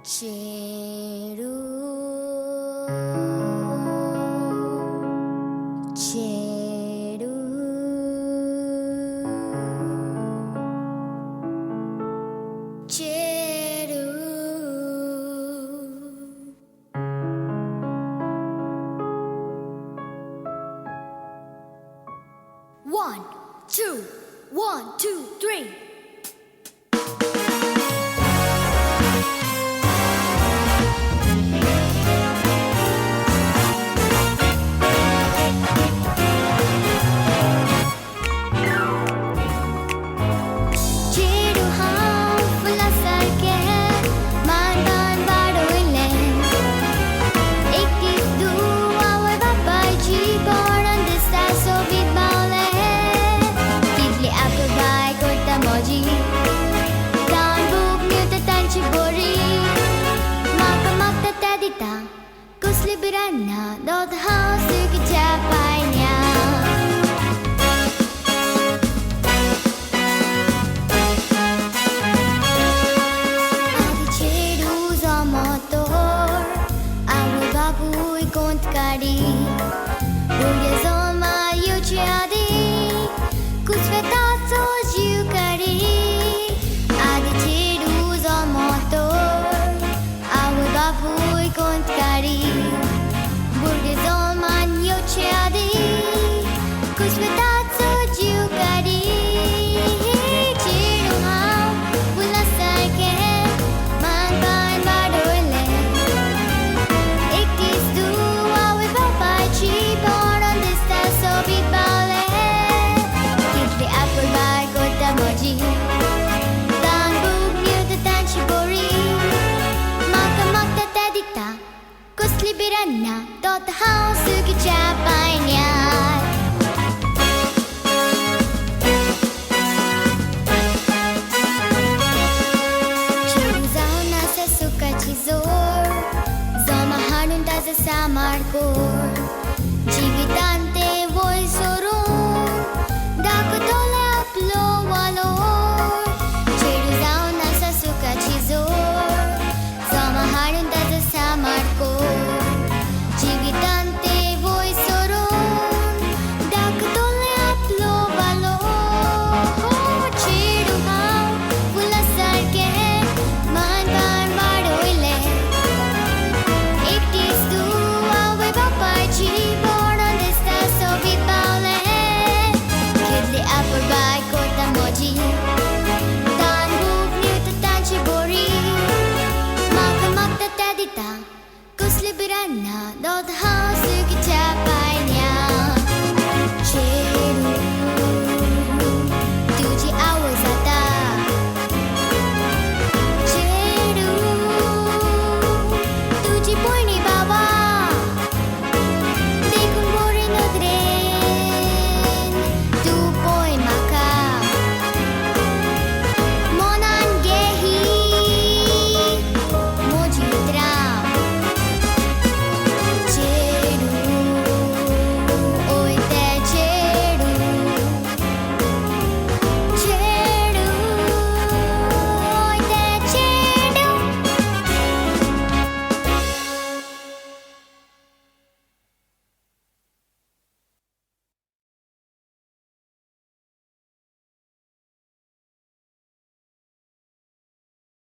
Cheru, cheru, cheru. One, two, 1, 2, 3. Berana dot house kecapainya. Adi cheru zamotor, awu babu ikont kari. Buya zoma yuchi adi, kusveta soju kari. Adi cheru zamotor, awu babu ikont kari. Berana dot house kecapainya. Cherizau nasa suka cizor, zama harun taza samarkor. Jivitante voi sorun, daku tole aplo walor. Cherizau nasa suka cizor, zama harun taza samarkor. Berana dot